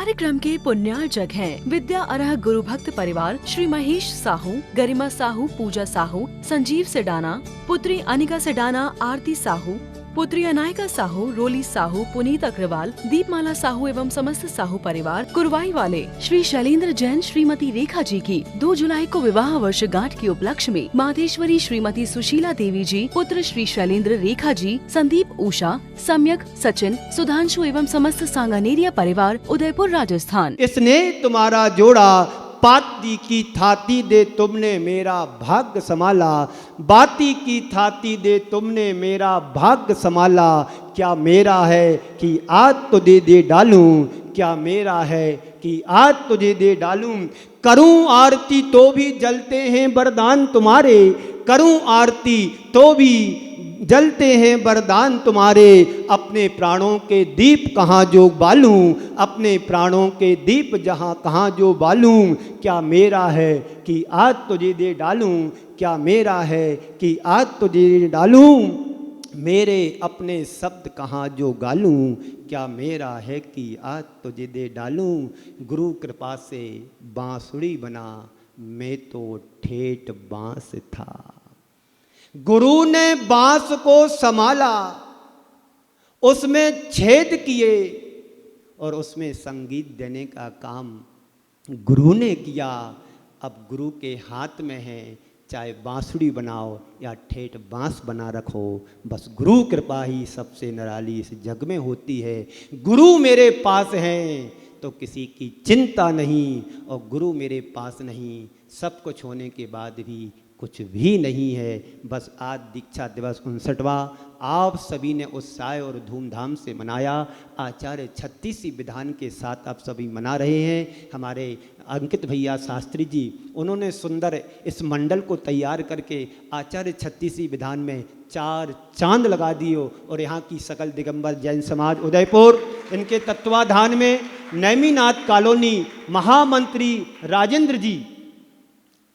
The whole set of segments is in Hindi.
कार्यक्रम के पुण्यार्चक हैं विद्या अरह गुरु भक्त परिवार श्री महेश साहू, गरिमा साहू, पूजा साहू, संजीव सेडाना, पुत्री अनिका सेडाना, आरती साहू, पुत्री अनायका साहू, रोली साहू, पुनीत अग्रवाल, दीपमाला साहू एवं समस्त साहू परिवार कुरवाई वाले श्री शैलेंद्र जैन श्रीमती रेखा जी की 2 जुलाई को विवाह वर्षगांठ के उपलक्ष्य में माधेश्वरी श्रीमती सुशीला देवी जी, पुत्र श्री शैलेंद्र रेखा जी, संदीप, उषा, सम्यक, सचिन, सुधांशु एवं समस्त सांगानेरिया परिवार उदयपुर राजस्थान। इसने तुम्हारा जोड़ा पाती की थाती दे तुमने मेरा भाग्य संभाला, बाती की थाती दे तुमने मेरा भाग्य संभाला। क्या मेरा है कि आज तुझे दे डालूं, क्या मेरा है कि आज तुझे दे डालूं। करूं आरती तो भी जलते हैं वरदान तुम्हारे, करूं आरती तो भी जलते हैं वरदान तुम्हारे। अपने प्राणों के दीप कहाँ जो बालूं, अपने प्राणों के दीप जहाँ कहाँ जो बालूं। क्या मेरा है कि आज तुझे दे डालूं, क्या मेरा है कि आज तुझे दे डालूं। मेरे अपने शब्द कहाँ जो गालूं, क्या मेरा है कि आज तुझे दे डालूं। गुरु कृपा से बांसुरी बना, मैं तो ठेठ बांस था। गुरु ने बांस को संभाला, उसमें छेद किए और उसमें संगीत देने का काम गुरु ने किया। अब गुरु के हाथ में है, चाहे बांसुरी बनाओ या ठेठ बांस बना रखो, बस गुरु कृपा ही सबसे निराली इस जग में होती है। गुरु मेरे पास हैं तो किसी की चिंता नहीं, और गुरु मेरे पास नहीं, सब कुछ होने के बाद भी कुछ भी नहीं है। बस आज दीक्षा दिवस 59वां आप सभी ने उत्साह और धूमधाम से मनाया। आचार्य 36 विधान के साथ आप सभी मना रहे हैं। हमारे अंकित भैया शास्त्री जी, उन्होंने सुंदर इस मंडल को तैयार करके आचार्य 36 विधान में 4 चांद लगा दिए, और यहाँ की सकल दिगंबर जैन समाज उदयपुर, इनके तत्वाधान में नैमीनाथ कॉलोनी महामंत्री राजेंद्र जी,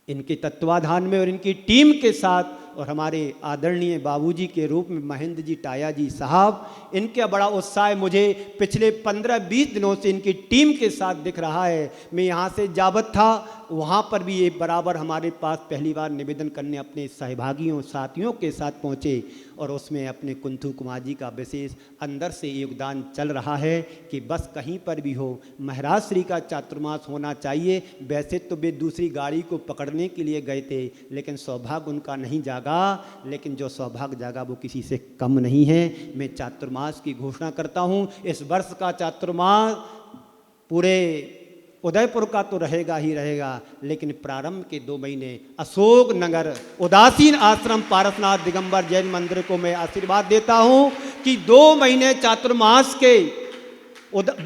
इनके तत्वाधान में और इनकी टीम के साथ, और हमारे आदरणीय बाबूजी के रूप में महेंद्र जी टाया जी साहब, इनका बड़ा उत्साह मुझे पिछले 15-20 दिनों से इनकी टीम के साथ दिख रहा है। मैं यहाँ से जावत था, वहाँ पर भी ये बराबर हमारे पास पहली बार निवेदन करने अपने सहभागियों साथियों के साथ पहुँचे, और उसमें अपने कुंथू कुमार जी का विशेष अंदर से योगदान चल रहा है कि बस कहीं पर भी हो महाराज श्री का चातुर्मास होना चाहिए। वैसे तो वे दूसरी गाड़ी को पकड़ने के लिए गए थे, लेकिन सौभाग्य उनका नहीं जागा, लेकिन जो सौभाग्य जागा वो किसी से कम नहीं है। मैं चातुर्मास की घोषणा करता हूँ। इस वर्ष का चातुर्मास पूरे उदयपुर का तो रहेगा ही रहेगा, लेकिन प्रारंभ के 2 महीने अशोक नगर उदासीन आश्रम पारसनाथ दिगंबर जैन मंदिर को मैं आशीर्वाद देता हूं कि 2 महीने चातुर्मास के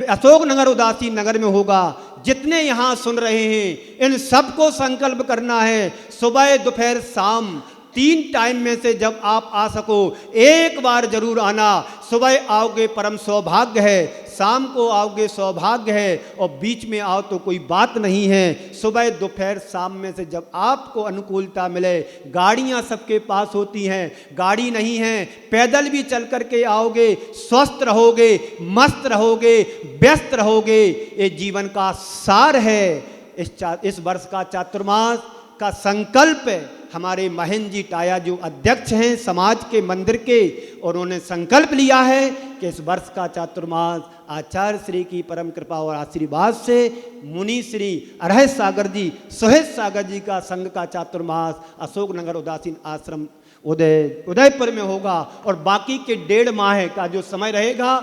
अशोक नगर उदासीन नगर में होगा। जितने यहाँ सुन रहे हैं इन सबको संकल्प करना है, सुबह दोपहर शाम 3 टाइम में से जब आप आ सको एक बार जरूर आना। सुबह आओगे परम सौभाग्य है, शाम को आओगे सौभाग्य है, और बीच में आओ तो कोई बात नहीं है। सुबह दोपहर शाम में से जब आपको अनुकूलता मिले, गाड़ियां सबके पास होती हैं, गाड़ी नहीं है पैदल भी चल करके आओगे, स्वस्थ रहोगे, मस्त रहोगे, व्यस्त रहोगे। ये जीवन का सार है। इस वर्ष का चातुर्मास का संकल्प हमारे महेंद्र जी टाया जो अध्यक्ष हैं समाज के मंदिर के, और उन्होंने संकल्प लिया है कि इस वर्ष का चातुर्मास आचार्य श्री की परम कृपा और आशीर्वाद से मुनि श्री अरह सागर जी, सुहेश सागर जी का संघ का चातुर्मास अशोक नगर उदासीन आश्रम उदयपुर में होगा। और बाकी के 1.5 माह का जो समय रहेगा,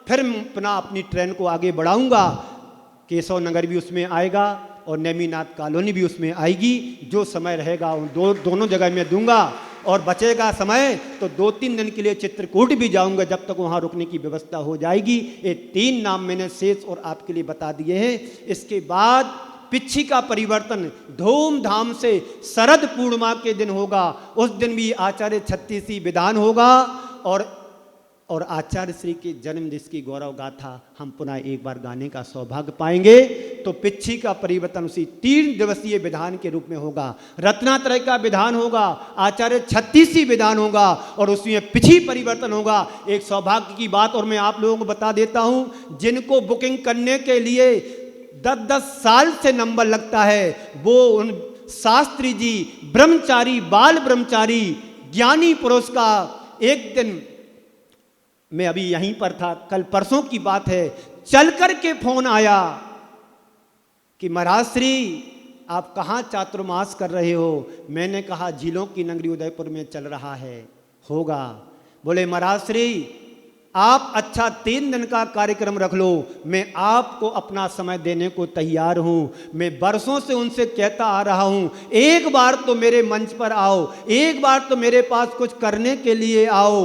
फिर पुनः अपनी ट्रेन को आगे बढ़ाऊंगा। केशव नगर भी उसमें आएगा और नेमीनाथ कॉलोनी भी उसमें आएगी। जो समय रहेगा उन दोनों जगह मैं दूंगा, और बचेगा समय तो 2-3 दिन के लिए चित्रकूट भी जाऊंगा, जब तक वहाँ रुकने की व्यवस्था हो जाएगी। ये 3 नाम मैंने शेष और आपके लिए बता दिए हैं। इसके बाद पिछी का परिवर्तन धूमधाम से शरद पूर्णिमा के दिन होगा। उस दिन भी आचार्य 36 विधान होगा, और आचार्य श्री के जन्म जिसकी गौरव गाथा हम पुनः एक बार गाने का सौभाग्य पाएंगे। तो पिछी का परिवर्तन उसी 3 दिवसीय विधान के रूप में होगा। रत्नात्रय का विधान होगा, आचार्य 36 विधान होगा और उसमें पिछी परिवर्तन होगा। एक सौभाग्य की बात और मैं आप लोगों को बता देता हूं, जिनको बुकिंग करने के लिए 10-10 साल से नंबर लगता है, वो उन शास्त्री जी, ब्रह्मचारी, बाल ब्रह्मचारी, ज्ञानी पुरुष का एक दिन, मैं अभी यहीं पर था, कल परसों की बात है, चल कर के फोन आया कि महाराज श्री आप कहाँ चातुर्मास कर रहे हो। मैंने कहा झीलों की नगरी उदयपुर में चल रहा है, होगा। बोले महाराज श्री आप अच्छा 3 दिन का कार्यक्रम रख लो, मैं आपको अपना समय देने को तैयार हूं। मैं बरसों से उनसे कहता आ रहा हूं, एक बार तो मेरे मंच पर आओ, एक बार तो मेरे पास कुछ करने के लिए आओ।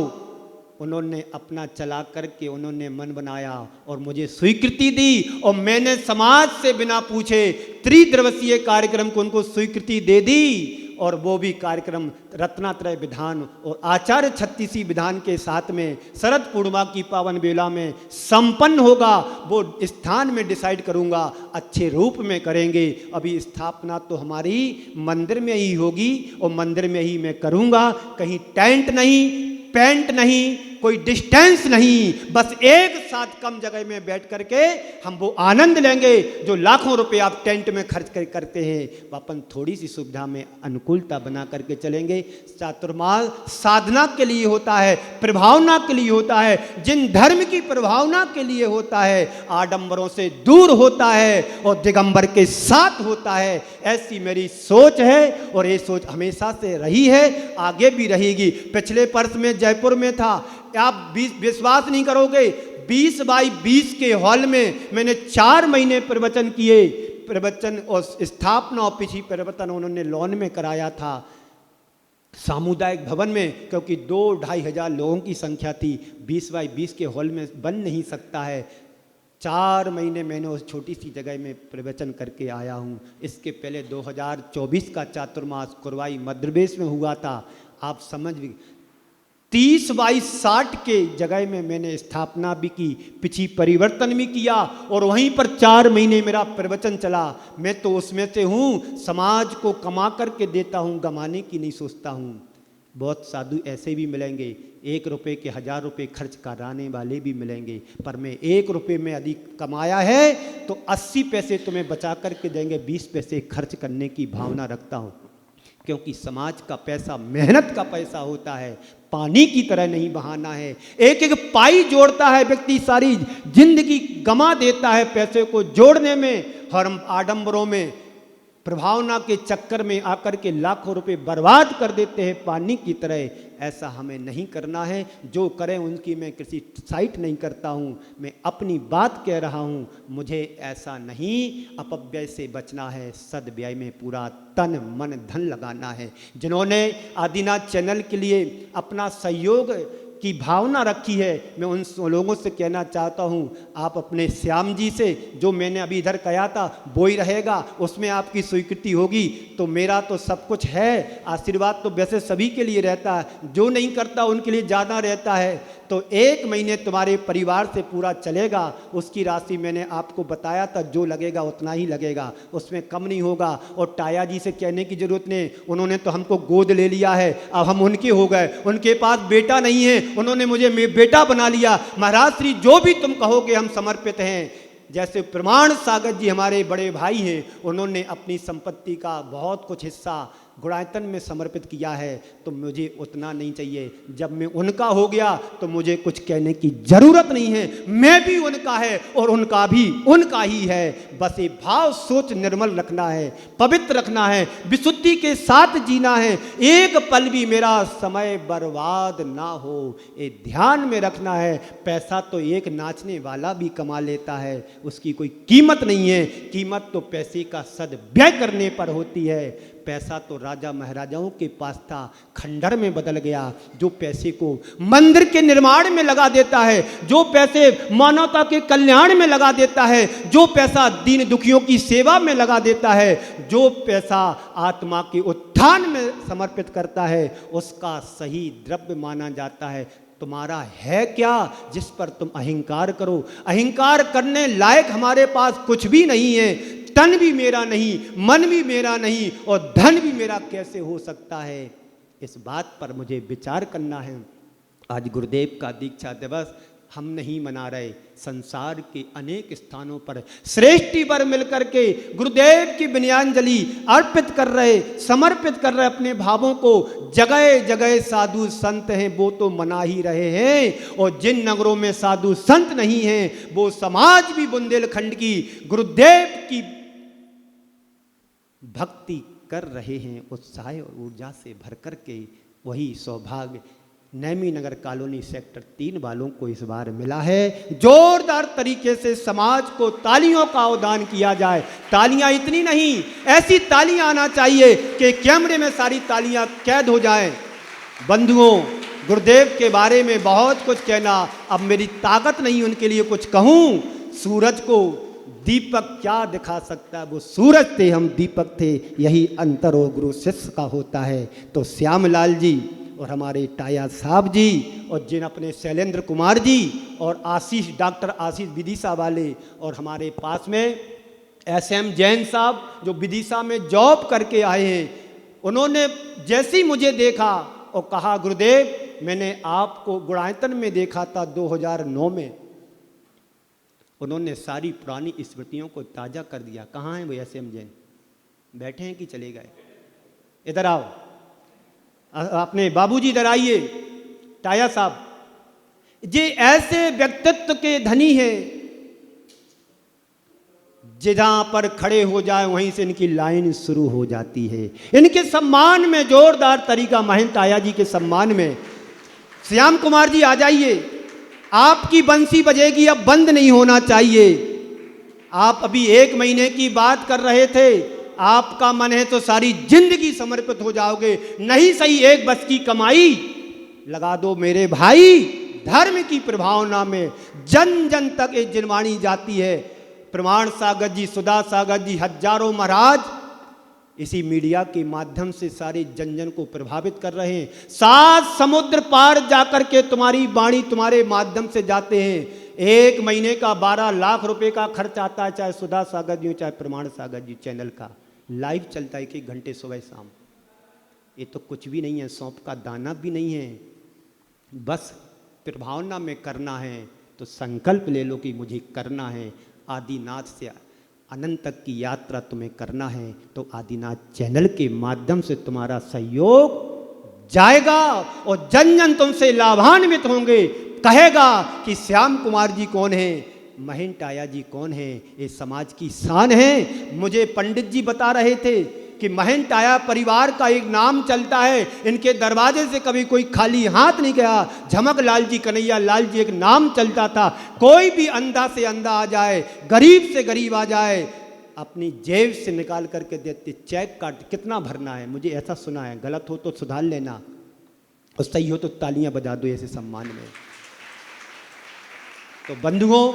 उन्होंने अपना चला करके उन्होंने मन बनाया और मुझे स्वीकृति दी और मैंने समाज से बिना पूछे त्रिदिवसीय कार्यक्रम को उनको स्वीकृति दे दी। और वो भी कार्यक्रम रत्नात्रय विधान और आचार्य 36 विधान के साथ में शरद पूर्णिमा की पावन बेला में संपन्न होगा। वो स्थान में डिसाइड करूंगा, अच्छे रूप में करेंगे। अभी स्थापना तो हमारी मंदिर में ही होगी और मंदिर में ही मैं करूंगा। कहीं टेंट नहीं, पेंट नहीं, कोई डिस्टेंस नहीं, बस एक साथ कम जगह में बैठ करके हम वो आनंद लेंगे जो लाखों रुपए आप टेंट में खर्च करते हैं। अपन थोड़ी सी सुविधा में अनुकूलता बना करके चलेंगे। चातुर्मास साधना के लिए होता है, प्रभावना के लिए होता है, जिन धर्म की प्रभावना के लिए होता है, आडंबरों से दूर होता है और दिगंबर के साथ होता है। ऐसी मेरी सोच है और ये सोच हमेशा से रही है, आगे भी रहेगी। पिछले वर्ष में जयपुर में था, आप विश्वास नहीं करोगे, 20 बाई 20 के हॉल में मैंने 4 महीने प्रवचन किए। प्रवचन और स्थापना और पिछी प्रवचन उन्होंने लॉन में कराया था, सामुदायिक भवन में, क्योंकि 2-2.5 हजार लोगों की संख्या थी। 20 बाई 20 के हॉल में बन नहीं सकता है। 4 महीने मैंने उस छोटी सी जगह में प्रवचन करके आया हूँ। इसके पहले 2024 का चातुर्मास कुरवाई मध्य प्रदेश में हुआ था। आप समझ 30 बाई 60 के जगह में मैंने स्थापना भी की, पिछी परिवर्तन भी किया और वहीं पर 4 महीने मेरा प्रवचन चला। मैं तो उसमें से हूँ, समाज को कमा करके देता हूँ, गंवाने की नहीं सोचता हूँ। बहुत साधु ऐसे भी मिलेंगे, 1 रुपये के 1000 रुपये खर्च कराने वाले भी मिलेंगे, पर मैं 1 रुपये में अधिक कमाया है तो 80 पैसे तुम्हें बचा करके देंगे, 20 पैसे खर्च करने की भावना रखता हूँ। क्योंकि समाज का पैसा मेहनत का पैसा होता है, पानी की तरह नहीं बहाना है। एक एक पाई जोड़ता है व्यक्ति, सारी जिंदगी गंवा देता है पैसे को जोड़ने में, हर आडंबरों में, प्रभावना के चक्कर में आकर के लाखों रुपए बर्बाद कर देते हैं पानी की तरह। ऐसा हमें नहीं करना है। जो करें उनकी मैं किसी साइट नहीं करता हूँ, मैं अपनी बात कह रहा हूँ। मुझे ऐसा नहीं, अपव्यय से बचना है, सदव्यय में पूरा तन मन धन लगाना है। जिन्होंने आदिनाथ चैनल के लिए अपना सहयोग की भावना रखी है, मैं उन लोगों से कहना चाहता हूं, आप अपने श्याम जी से, जो मैंने अभी इधर कहा था वो ही रहेगा, उसमें आपकी स्वीकृति होगी तो मेरा तो सब कुछ है। आशीर्वाद तो वैसे सभी के लिए रहता है, जो नहीं करता उनके लिए ज़्यादा रहता है। तो 1 महीने तुम्हारे परिवार से पूरा चलेगा। उसकी राशि मैंने आपको बताया था, जो लगेगा उतना ही लगेगा, उसमें कम नहीं होगा। और टाया जी से कहने की जरूरत नहीं, उन्होंने तो हमको गोद ले लिया है, अब हम उनके हो गए। उनके पास बेटा नहीं है, उन्होंने मुझे बेटा बना लिया। महाराज श्री जो भी तुम कहोगे हम समर्पित हैं। जैसे प्रमाण सागर जी हमारे बड़े भाई हैं, उन्होंने अपनी संपत्ति का बहुत कुछ हिस्सा गुणायतन में समर्पित किया है, तो मुझे उतना नहीं चाहिए। जब मैं उनका हो गया तो मुझे कुछ कहने की जरूरत नहीं है। मैं भी उनका है और उनका भी उनका ही है। बस ये भाव सोच निर्मल रखना है, पवित्र रखना है, विशुद्धि के साथ जीना है। एक पल भी मेरा समय बर्बाद ना हो, ये ध्यान में रखना है। पैसा तो एक नाचने वाला भी कमा लेता है, उसकी कोई कीमत नहीं है। कीमत तो पैसे का सदव्यय करने पर होती है। पैसा तो राजा महाराजाओं के पास था, खंडर में बदल गया। जो पैसे को मंदिर के निर्माण में लगा देता है, जो पैसे मानवता के कल्याण में लगा देता है, जो पैसा दीन दुखियों की सेवा में लगा देता है, जो पैसा आत्मा के उत्थान में समर्पित करता है, उसका सही द्रव्य माना जाता है। तुम्हारा है क्या जिस पर तुम अहंकार करो? अहंकार करने लायक हमारे पास कुछ भी नहीं है। तन भी मेरा नहीं, मन भी मेरा नहीं, और धन भी मेरा कैसे हो सकता है? इस बात पर मुझे विचार करना है। आज गुरुदेव का दीक्षा दिवस हम नहीं मना रहे, संसार के अनेक स्थानों पर श्रेष्ठी पर मिलकर के गुरुदेव की विनयाञ्जलि अर्पित कर रहे, समर्पित कर रहे अपने भावों को। जगह जगह साधु संत हैं, वो तो मना ही रहे हैं, और जिन नगरों में साधु संत नहीं हैं वो समाज भी बुंदेलखंड की गुरुदेव की भक्ति कर रहे हैं, उत्साह और ऊर्जा से भर कर के। वही सौभाग्य नैमी नगर कॉलोनी सेक्टर 3 वालों को इस बार मिला है। जोरदार तरीके से समाज को तालियों का आह्वान किया जाए। तालियां इतनी नहीं, ऐसी तालियां आना चाहिए कि कैमरे में सारी तालियां कैद हो जाएं। बंधुओं, गुरुदेव के बारे में बहुत कुछ कहना, अब मेरी ताकत नहीं उनके लिए कुछ कहूं। सूरज को दीपक क्या दिखा सकता है? वो सूरज थे, हम दीपक थे। यही अंतर और गुरु शिष्य का होता है। तो श्यामलाल जी और हमारे टाया साहब जी, और जिन अपने शैलेंद्र कुमार जी और आशीष, डॉक्टर आशीष विदिशा वाले, और हमारे पास में SM जैन साहब जो विदिशा में जॉब करके आए हैं, उन्होंने जैसे ही मुझे देखा और कहा गुरुदेव मैंने आपको गुणायतन में देखा था 2009 में। उन्होंने सारी पुरानी स्मृतियों को ताज़ा कर दिया। कहाँ हैं वो SM जैन? बैठे हैं कि चले गए? इधर आओ, अपने बाबूजी इधर आइए। टाया साहब ये ऐसे व्यक्तित्व के धनी हैं, जहां पर खड़े हो जाए वहीं से इनकी लाइन शुरू हो जाती है। इनके सम्मान में जोरदार तरीका, महंत टाया जी के सम्मान में। श्याम कुमार जी आ जाइए, आपकी बंसी बजेगी, अब बंद नहीं होना चाहिए। आप अभी 1 महीने की बात कर रहे थे, आपका मन है तो सारी जिंदगी समर्पित हो जाओगे। नहीं सही 1 बस की कमाई लगा दो मेरे भाई। धर्म की प्रभावना में जन जन तक ये जिनवाणी जाती है। प्रमाण सागर जी, सुधा सागर जी, हजारों महाराज इसी मीडिया के माध्यम से सारे जन जन को प्रभावित कर रहे हैं। 7 समुद्र पार जाकर के तुम्हारी वाणी तुम्हारे माध्यम से जाते हैं। 1 महीने का 12 लाख रुपए का खर्च आता है, चाहे सुधा सागर जी हो चाहे प्रमाण सागर जी। चैनल का लाइव चलता है 1 घंटे सुबह शाम। ये तो कुछ भी नहीं है, सौंप का दाना भी नहीं है। बस प्रभावना में करना है तो संकल्प ले लो कि मुझे करना है। आदिनाथ से अनंत तक की यात्रा तुम्हें करना है तो आदिनाथ चैनल के माध्यम से तुम्हारा सहयोग जाएगा और जन जन तुमसे लाभान्वित होंगे। कहेगा कि श्याम कुमार जी कौन है, महंत टाया जी कौन है, ये समाज की शान है। मुझे पंडित जी बता रहे थे कि महंत टाया परिवार का एक नाम चलता है, इनके दरवाजे से कभी कोई खाली हाथ नहीं गया। झमक लाल जी, कन्हैया लाल जी एक नाम चलता था। कोई भी अंधा से अंधा आ जाए, गरीब से गरीब आ जाए, अपनी जेब से निकाल करके देते। चेक काट कितना भरना है, मुझे ऐसा सुना है, गलत हो तो सुधार लेना, और सही हो तो तालियां बजा दो ऐसे सम्मान में। तो बंधुओं,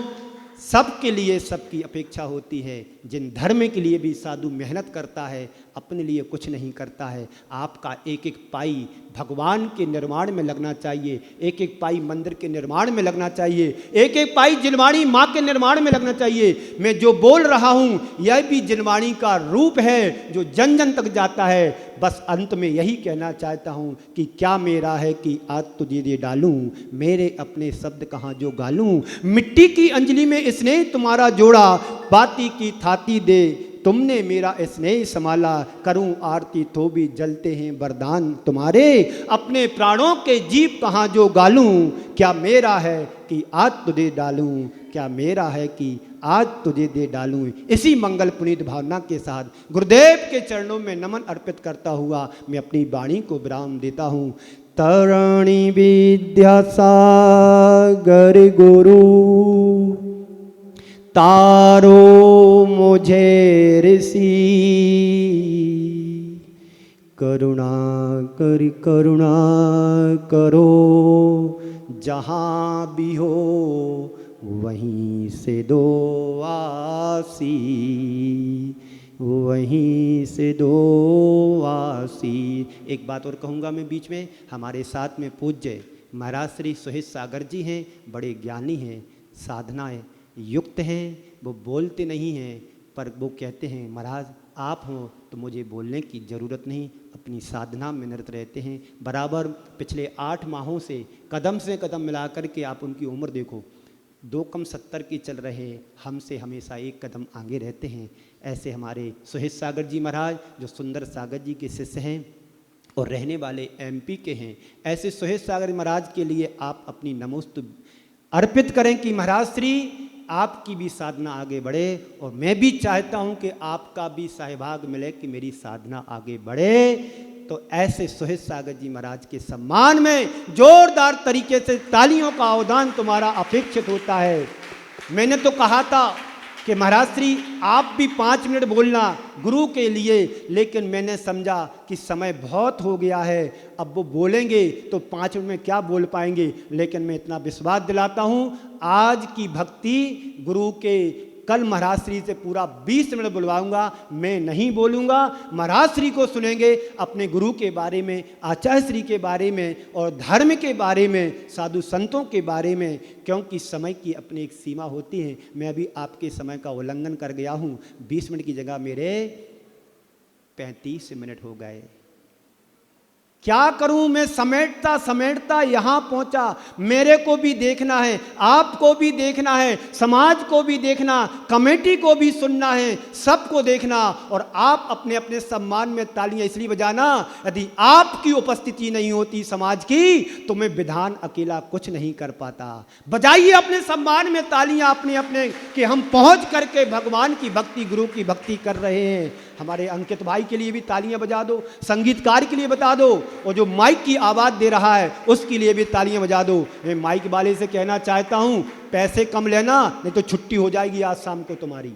सबके लिए सबकी अपेक्षा होती है। जिन धर्म के लिए भी साधु मेहनत करता है, अपने लिए कुछ नहीं करता है। आपका एक एक पाई भगवान के निर्माण में लगना चाहिए, एक एक पाई मंदिर के निर्माण में लगना चाहिए, एक एक पाई जिनवाणी माँ के निर्माण में लगना चाहिए। मैं जो बोल रहा हूँ यह भी जिनवाणी का रूप है जो जन जन तक जाता है। बस अंत में यही कहना चाहता हूँ कि क्या मेरा है कि आज तुझे दे डालूं, मेरे अपने शब्द कहाँ जो गालूं। मिट्टी की अंजलि में स्नेह तुम्हारा जोड़ा, बाती की थाती दे तुमने मेरा स्नेह संभाला। करूं आरती तो भी जलते हैं वरदान तुम्हारे, अपने प्राणों के जीव कहाँ जो गालूं। क्या मेरा है कि आज तुझे डालूं, क्या मेरा है कि आज तुझे दे डालूं। इसी मंगल पुनीत भावना के साथ गुरुदेव के चरणों में नमन अर्पित करता हुआ मैं अपनी वाणी को विराम देता हूँ। तरणि विद्या सागर गुरु तारो मुझे ऋषि, करुणा करो जहाँ भी हो वहीं से दो आसी, वहीं से दो आसी। एक बात और कहूँगा मैं बीच में, हमारे साथ में पूज्य महाराज श्री सुहेश सागर जी हैं, बड़े ज्ञानी हैं, साधनाएं युक्त हैं, वो बोलते नहीं हैं, पर वो कहते हैं महाराज आप हों तो मुझे बोलने की ज़रूरत नहीं, अपनी साधना में निरत रहते हैं। बराबर पिछले 8 माहों से कदम मिला कर के आप उनकी उम्र देखो, 2 कम 70 की चल रहे, हमसे हमेशा 1 कदम आगे रहते हैं। ऐसे हमारे सुहेश सागर जी महाराज जो सुंदर सागर जी के शिष्य हैं और रहने वाले MP के हैं, ऐसे सुहेश सागर महाराज के लिए आप अपनी नमोस्तु अर्पित करें कि महाराज श्री आपकी भी साधना आगे बढ़े और मैं भी चाहता हूं कि आपका भी सहभाग मिले कि मेरी साधना आगे बढ़े। तो ऐसे सुहेश सागर जी महाराज के सम्मान में जोरदार तरीके से तालियों का आह्वान तुम्हारा अपेक्षित होता है। मैंने तो कहा था कि महाराज श्री आप भी 5 मिनट बोलना गुरु के लिए, लेकिन मैंने समझा कि समय बहुत हो गया है, अब वो बोलेंगे तो 5 मिनट में क्या बोल पाएंगे। लेकिन मैं इतना विश्वास दिलाता हूँ, आज की भक्ति गुरु के कल महाराज श्री से पूरा 20 मिनट बुलवाऊंगा, मैं नहीं बोलूंगा, महाराज श्री को सुनेंगे अपने गुरु के बारे में, आचार्य श्री के बारे में और धर्म के बारे में, साधु संतों के बारे में, क्योंकि समय की अपनी एक सीमा होती है। मैं अभी आपके समय का उल्लंघन कर गया हूँ, 20 मिनट की जगह मेरे 35 मिनट हो गए। क्या करूं मैं, समेटता यहां पहुंचा। मेरे को भी देखना है, आपको भी देखना है, समाज को भी देखना, कमेटी को भी सुनना है, सबको देखना। और आप अपने अपने सम्मान में तालियां इसलिए बजाना, यदि आपकी उपस्थिति नहीं होती समाज की तो मैं विधान अकेला कुछ नहीं कर पाता। बजाइए अपने सम्मान में तालियां अपने अपने कि हम पहुंच करके भगवान की भक्ति, गुरु की भक्ति कर रहे हैं। हमारे अंकित भाई के लिए भी तालियां बजा दो, संगीतकार के लिए बता दो, और जो माइक की आवाज़ दे रहा है उसके लिए भी तालियां बजा दो। मैं माइक वाले से कहना चाहता हूं, पैसे कम लेना, नहीं तो छुट्टी हो जाएगी आज शाम को तुम्हारी।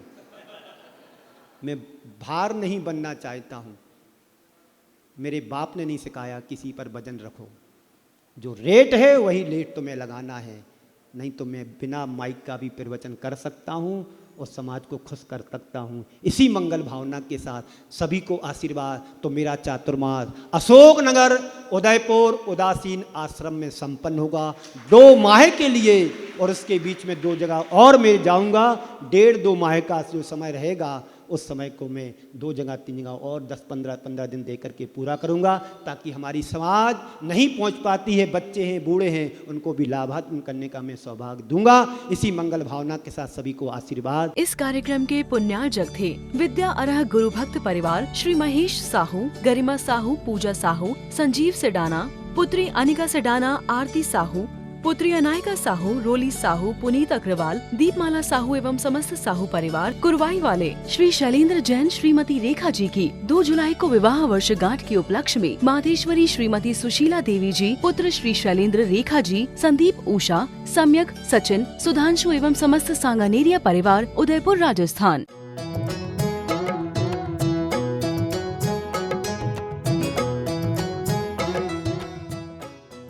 मैं भार नहीं बनना चाहता हूं, मेरे बाप ने नहीं सिखाया किसी पर वजन रखो, जो रेट है वही रेट तुम्हें लगाना है, नहीं तो मैं बिना माइक का भी प्रवचन कर सकता हूं और समाज को खुश कर सकता हूं। इसी मंगल भावना के साथ सभी को आशीर्वाद। तो मेरा चातुर्मास अशोकनगर उदयपुर उदासीन आश्रम में संपन्न होगा 2 माह के लिए, और उसके बीच में 2 जगह और मैं जाऊंगा। 1.5-2 माह का जो समय रहेगा उस समय को मैं 2 जगह 3 जगह और 10-15 दिन दे करके पूरा करूंगा, ताकि हमारी समाज नहीं पहुंच पाती है, बच्चे हैं, बूढ़े हैं, उनको भी लाभान्वित करने का मैं सौभाग्य दूंगा। इसी मंगल भावना के साथ सभी को आशीर्वाद। इस कार्यक्रम के पुण्यार्जक थे विद्या अरह गुरु भक्त परिवार श्री महेश साहू, गरिमा साहू, पूजा साहू, संजीव सेडाना, पुत्री अनिका सेडाना, आरती साहू, पुत्री अनायका साहू, रोली साहू, पुनीत अग्रवाल, दीपमाला साहू एवं समस्त साहू परिवार, कुरवाई वाले श्री शैलेंद्र जैन श्रीमती रेखा जी की 2 जुलाई को विवाह वर्षगांठ के उपलक्ष्य में माधेश्वरी श्रीमती सुशीला देवी जी, पुत्र श्री शैलेंद्र रेखा जी, संदीप उषा, सम्यक सचिन, सुधांशु एवं समस्त सांगानेरिया परिवार, उदयपुर राजस्थान।